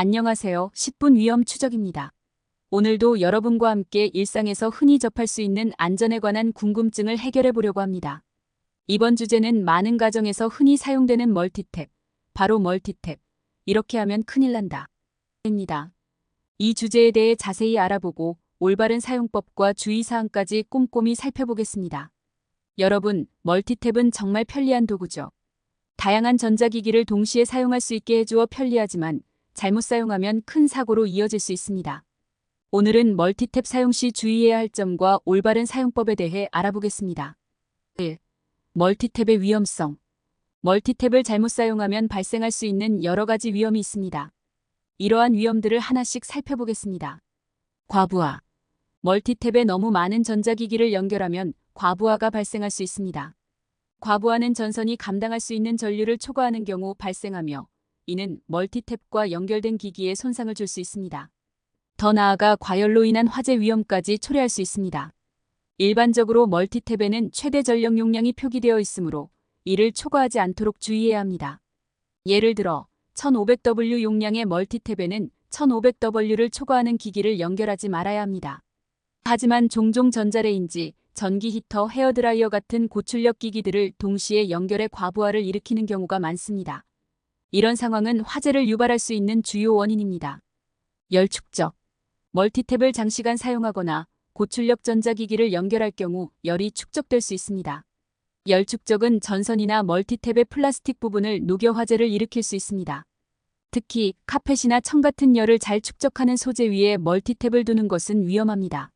안녕하세요. 10분 위험 추적입니다. 오늘도 여러분과 함께 일상에서 흔히 접할 수 있는 안전에 관한 궁금증을 해결해 보려고 합니다. 이번 주제는 많은 가정에서 흔히 사용되는 멀티탭, 바로 멀티탭, 이렇게 하면 큰일 난다. 입니다. 이 주제에 대해 자세히 알아보고 올바른 사용법과 주의사항까지 꼼꼼히 살펴보겠습니다. 여러분, 멀티탭은 정말 편리한 도구죠. 다양한 전자기기를 동시에 사용할 수 있게 해주어 편리하지만 잘못 사용하면 큰 사고로 이어질 수 있습니다. 오늘은 멀티탭 사용 시 주의해야 할 점과 올바른 사용법에 대해 알아보겠습니다. 1. 멀티탭의 위험성. 멀티탭을 잘못 사용하면 발생할 수 있는 여러 가지 위험이 있습니다. 이러한 위험들을 하나씩 살펴보겠습니다. 과부하. 멀티탭에 너무 많은 전자기기를 연결하면 과부하가 발생할 수 있습니다. 과부하는 전선이 감당할 수 있는 전류를 초과하는 경우 발생하며 이는 멀티탭과 연결된 기기에 손상을 줄 수 있습니다. 더 나아가 과열로 인한 화재 위험까지 초래할 수 있습니다. 일반적으로 멀티탭에는 최대 전력 용량이 표기되어 있으므로 이를 초과하지 않도록 주의해야 합니다. 예를 들어 1500W 용량의 멀티탭에는 1500W를 초과하는 기기를 연결하지 말아야 합니다. 하지만 종종 전자레인지, 전기 히터, 헤어드라이어 같은 고출력 기기들을 동시에 연결해 과부하를 일으키는 경우가 많습니다. 이런 상황은 화재를 유발할 수 있는 주요 원인입니다. 열 축적. 멀티탭을 장시간 사용하거나 고출력 전자기기를 연결할 경우 열이 축적될 수 있습니다. 열 축적은 전선이나 멀티탭의 플라스틱 부분을 녹여 화재를 일으킬 수 있습니다. 특히 카펫이나 청 같은 열을 잘 축적하는 소재 위에 멀티탭을 두는 것은 위험합니다.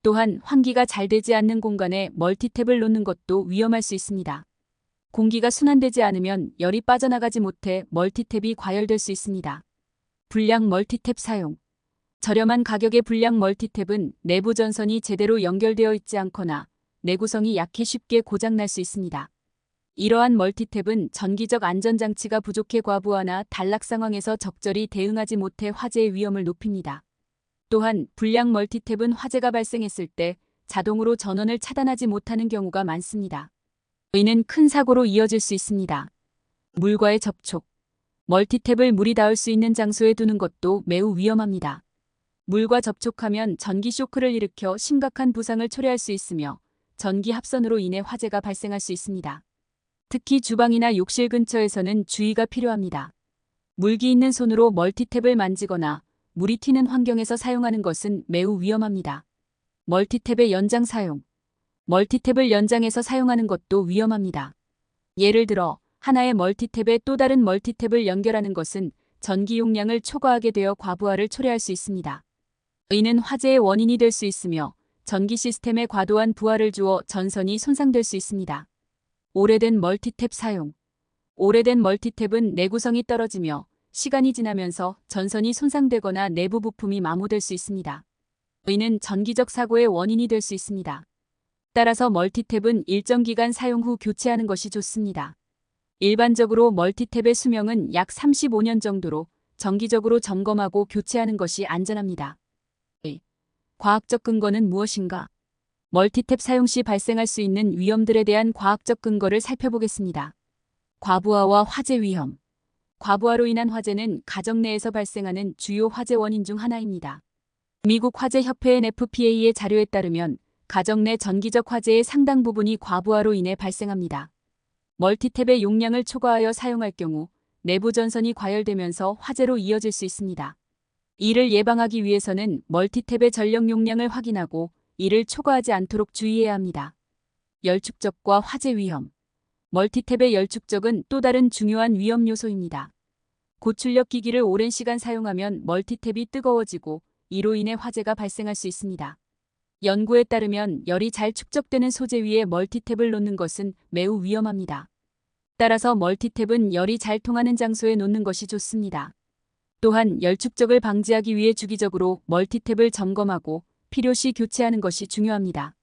또한 환기가 잘 되지 않는 공간에 멀티탭을 놓는 것도 위험할 수 있습니다. 공기가 순환되지 않으면 열이 빠져나가지 못해 멀티탭이 과열될 수 있습니다. 불량 멀티탭 사용. 저렴한 가격의 불량 멀티탭은 내부 전선이 제대로 연결되어 있지 않거나 내구성이 약해 쉽게 고장날 수 있습니다. 이러한 멀티탭은 전기적 안전장치가 부족해 과부하나 단락 상황에서 적절히 대응하지 못해 화재의 위험을 높입니다. 또한 불량 멀티탭은 화재가 발생했을 때 자동으로 전원을 차단하지 못하는 경우가 많습니다. 이는 큰 사고로 이어질 수 있습니다. 물과의 접촉. 멀티탭을 물이 닿을 수 있는 장소에 두는 것도 매우 위험합니다. 물과 접촉하면 전기 쇼크를 일으켜 심각한 부상을 초래할 수 있으며 전기 합선으로 인해 화재가 발생할 수 있습니다. 특히 주방이나 욕실 근처에서는 주의가 필요합니다. 물기 있는 손으로 멀티탭을 만지거나 물이 튀는 환경에서 사용하는 것은 매우 위험합니다. 멀티탭의 연장 사용. 멀티탭을 연장해서 사용하는 것도 위험합니다. 예를 들어 하나의 멀티탭에 또 다른 멀티탭을 연결하는 것은 전기 용량을 초과하게 되어 과부하를 초래할 수 있습니다. 이는 화재의 원인이 될 수 있으며 전기 시스템에 과도한 부하를 주어 전선이 손상될 수 있습니다. 오래된 멀티탭 사용. 오래된 멀티탭은 내구성이 떨어지며 시간이 지나면서 전선이 손상되거나 내부 부품이 마모될 수 있습니다. 이는 전기적 사고의 원인이 될 수 있습니다. 따라서 멀티탭은 일정 기간 사용 후 교체하는 것이 좋습니다. 일반적으로 멀티탭의 수명은 약 35년 정도로 정기적으로 점검하고 교체하는 것이 안전합니다. 과학적 근거는 무엇인가? 멀티탭 사용 시 발생할 수 있는 위험들에 대한 과학적 근거를 살펴보겠습니다. 과부하와 화재 위험. 과부하로 인한 화재는 가정 내에서 발생하는 주요 화재 원인 중 하나입니다. 미국 화재협회 NFPA의 자료에 따르면 가정 내 전기적 화재의 상당 부분이 과부하로 인해 발생합니다. 멀티탭의 용량을 초과하여 사용할 경우 내부 전선이 과열되면서 화재로 이어질 수 있습니다. 이를 예방하기 위해서는 멀티탭의 전력 용량을 확인하고 이를 초과하지 않도록 주의해야 합니다. 열 축적과 화재 위험. 멀티탭의 열 축적은 또 다른 중요한 위험 요소입니다. 고출력 기기를 오랜 시간 사용하면 멀티탭이 뜨거워지고 이로 인해 화재가 발생할 수 있습니다. 연구에 따르면 열이 잘 축적되는 소재 위에 멀티탭을 놓는 것은 매우 위험합니다. 따라서 멀티탭은 열이 잘 통하는 장소에 놓는 것이 좋습니다. 또한 열 축적을 방지하기 위해 주기적으로 멀티탭을 점검하고 필요시 교체하는 것이 중요합니다.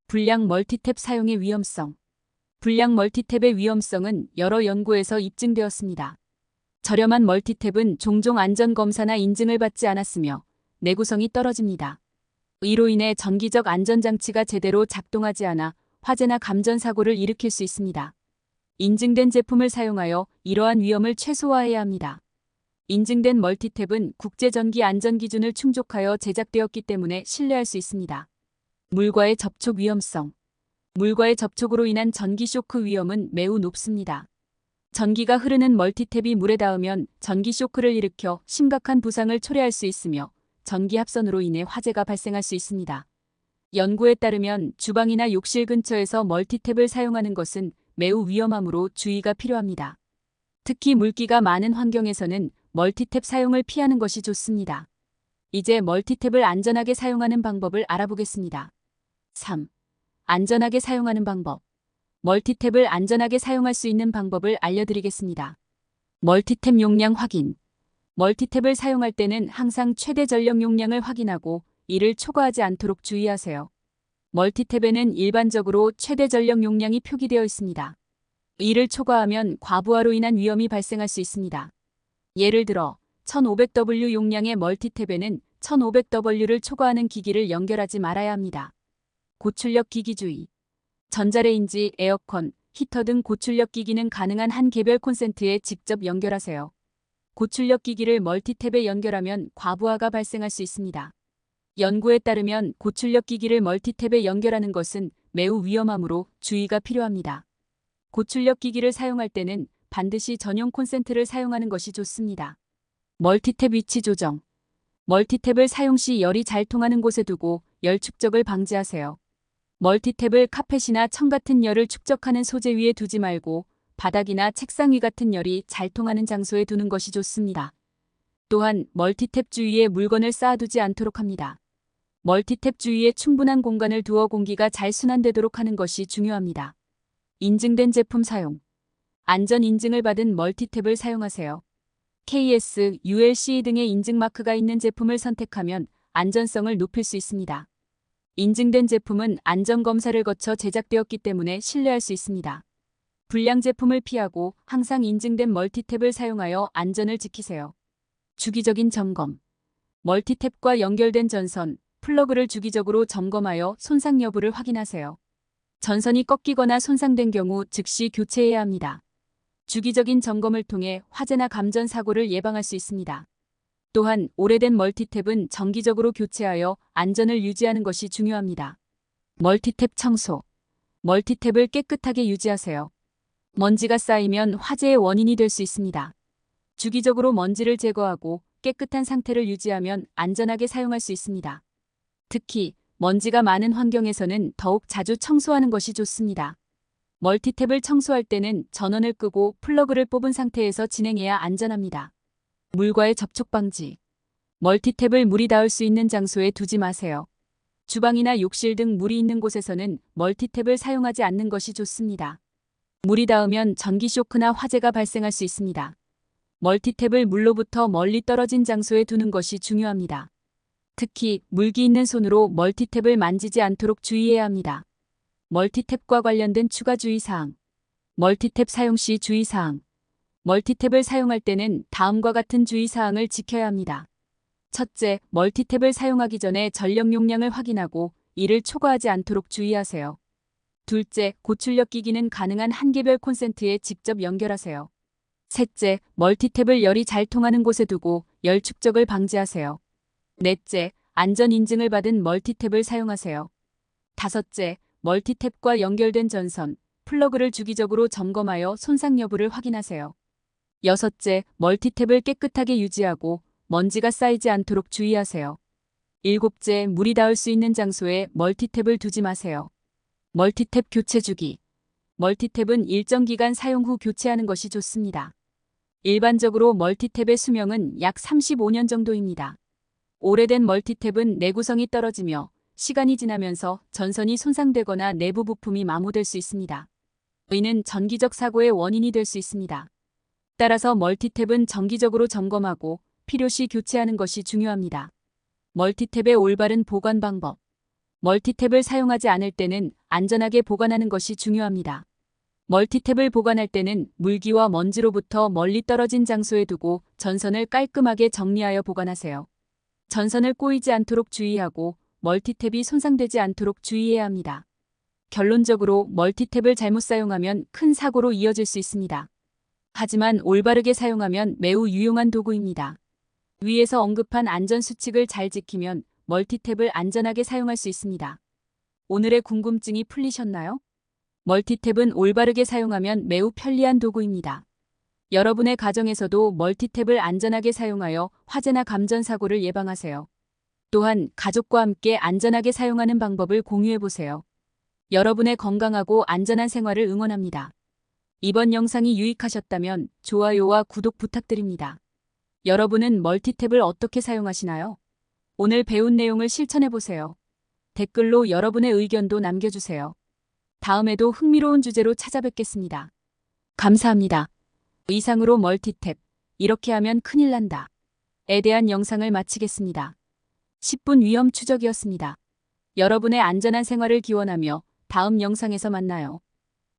불량 멀티탭 사용의 위험성. 불량 멀티탭의 위험성은 여러 연구에서 입증되었습니다. 저렴한 멀티탭은 종종 안전검사나 인증을 받지 않았으며 내구성이 떨어집니다. 이로 인해 전기적 안전장치가 제대로 작동하지 않아 화재나 감전사고를 일으킬 수 있습니다. 인증된 제품을 사용하여 이러한 위험을 최소화해야 합니다. 인증된 멀티탭은 국제전기 안전기준을 충족하여 제작되었기 때문에 신뢰할 수 있습니다. 물과의 접촉 위험성. 물과의 접촉으로 인한 전기 쇼크 위험은 매우 높습니다. 전기가 흐르는 멀티탭이 물에 닿으면 전기 쇼크를 일으켜 심각한 부상을 초래할 수 있으며 전기 합선으로 인해 화재가 발생할 수 있습니다. 연구에 따르면 주방이나 욕실 근처에서 멀티탭을 사용하는 것은 매우 위험하므로 주의가 필요합니다. 특히 물기가 많은 환경에서는 멀티탭 사용을 피하는 것이 좋습니다. 이제 멀티탭을 안전하게 사용하는 방법을 알아보겠습니다. 3. 안전하게 사용하는 방법. 멀티탭을 안전하게 사용할 수 있는 방법을 알려드리겠습니다. 멀티탭 용량 확인. 멀티탭을 사용할 때는 항상 최대 전력 용량을 확인하고 이를 초과하지 않도록 주의하세요. 멀티탭에는 일반적으로 최대 전력 용량이 표기되어 있습니다. 이를 초과하면 과부하로 인한 위험이 발생할 수 있습니다. 예를 들어 1500W 용량의 멀티탭에는 1500W를 초과하는 기기를 연결하지 말아야 합니다. 고출력 기기 주의. 전자레인지, 에어컨, 히터 등 고출력 기기는 가능한 한 개별 콘센트에 직접 연결하세요. 고출력 기기를 멀티탭에 연결하면 과부하가 발생할 수 있습니다. 연구에 따르면 고출력 기기를 멀티탭에 연결하는 것은 매우 위험하므로 주의가 필요합니다. 고출력 기기를 사용할 때는 반드시 전용 콘센트를 사용하는 것이 좋습니다. 멀티탭 위치 조정. 멀티탭을 사용 시 열이 잘 통하는 곳에 두고 열 축적을 방지하세요. 멀티탭을 카펫이나 청 같은 열을 축적하는 소재 위에 두지 말고 바닥이나 책상 위 같은 열이 잘 통하는 장소에 두는 것이 좋습니다. 또한 멀티탭 주위에 물건을 쌓아두지 않도록 합니다. 멀티탭 주위에 충분한 공간을 두어 공기가 잘 순환되도록 하는 것이 중요합니다. 인증된 제품 사용. 안전 인증을 받은 멀티탭을 사용하세요. KS, ULCE 등의 인증 마크가 있는 제품을 선택하면 안전성을 높일 수 있습니다. 인증된 제품은 안전검사를 거쳐 제작되었기 때문에 신뢰할 수 있습니다. 불량 제품을 피하고 항상 인증된 멀티탭을 사용하여 안전을 지키세요. 주기적인 점검. 멀티탭과 연결된 전선, 플러그를 주기적으로 점검하여 손상 여부를 확인하세요. 전선이 꺾이거나 손상된 경우 즉시 교체해야 합니다. 주기적인 점검을 통해 화재나 감전 사고를 예방할 수 있습니다. 또한 오래된 멀티탭은 정기적으로 교체하여 안전을 유지하는 것이 중요합니다. 멀티탭 청소. 멀티탭을 깨끗하게 유지하세요. 먼지가 쌓이면 화재의 원인이 될 수 있습니다. 주기적으로 먼지를 제거하고 깨끗한 상태를 유지하면 안전하게 사용할 수 있습니다. 특히 먼지가 많은 환경에서는 더욱 자주 청소하는 것이 좋습니다. 멀티탭을 청소할 때는 전원을 끄고 플러그를 뽑은 상태에서 진행해야 안전합니다. 물과의 접촉 방지. 멀티탭을 물이 닿을 수 있는 장소에 두지 마세요. 주방이나 욕실 등 물이 있는 곳에서는 멀티탭을 사용하지 않는 것이 좋습니다. 물이 닿으면 전기 쇼크나 화재가 발생할 수 있습니다. 멀티탭을 물로부터 멀리 떨어진 장소에 두는 것이 중요합니다. 특히 물기 있는 손으로 멀티탭을 만지지 않도록 주의해야 합니다. 멀티탭과 관련된 추가 주의사항. 멀티탭 사용 시 주의사항. 멀티탭을 사용할 때는 다음과 같은 주의사항을 지켜야 합니다. 첫째, 멀티탭을 사용하기 전에 전력 용량을 확인하고 이를 초과하지 않도록 주의하세요. 둘째, 고출력 기기는 가능한 한 개별 콘센트에 직접 연결하세요. 셋째, 멀티탭을 열이 잘 통하는 곳에 두고 열 축적을 방지하세요. 넷째, 안전 인증을 받은 멀티탭을 사용하세요. 다섯째, 멀티탭과 연결된 전선, 플러그를 주기적으로 점검하여 손상 여부를 확인하세요. 여섯째, 멀티탭을 깨끗하게 유지하고 먼지가 쌓이지 않도록 주의하세요. 일곱째, 물이 닿을 수 있는 장소에 멀티탭을 두지 마세요. 멀티탭 교체 주기. 멀티탭은 일정 기간 사용 후 교체하는 것이 좋습니다. 일반적으로 멀티탭의 수명은 약 35년 정도입니다. 오래된 멀티탭은 내구성이 떨어지며 시간이 지나면서 전선이 손상되거나 내부 부품이 마모될 수 있습니다. 이는 전기적 사고의 원인이 될 수 있습니다. 따라서 멀티탭은 정기적으로 점검하고 필요시 교체하는 것이 중요합니다. 멀티탭의 올바른 보관 방법. 멀티탭을 사용하지 않을 때는 안전하게 보관하는 것이 중요합니다. 멀티탭을 보관할 때는 물기와 먼지로부터 멀리 떨어진 장소에 두고 전선을 깔끔하게 정리하여 보관하세요. 전선을 꼬이지 않도록 주의하고 멀티탭이 손상되지 않도록 주의해야 합니다. 결론적으로 멀티탭을 잘못 사용하면 큰 사고로 이어질 수 있습니다. 하지만 올바르게 사용하면 매우 유용한 도구입니다. 위에서 언급한 안전수칙을 잘 지키면 멀티탭을 안전하게 사용할 수 있습니다. 오늘의 궁금증이 풀리셨나요? 멀티탭은 올바르게 사용하면 매우 편리한 도구입니다. 여러분의 가정에서도 멀티탭을 안전하게 사용하여 화재나 감전사고를 예방하세요. 또한 가족과 함께 안전하게 사용하는 방법을 공유해보세요. 여러분의 건강하고 안전한 생활을 응원합니다. 이번 영상이 유익하셨다면 좋아요와 구독 부탁드립니다. 여러분은 멀티탭을 어떻게 사용하시나요? 오늘 배운 내용을 실천해보세요. 댓글로 여러분의 의견도 남겨주세요. 다음에도 흥미로운 주제로 찾아뵙겠습니다. 감사합니다. 이상으로 멀티탭, 이렇게 하면 큰일 난다. 에 대한 영상을 마치겠습니다. 10분 위험 추적이었습니다. 여러분의 안전한 생활을 기원하며 다음 영상에서 만나요.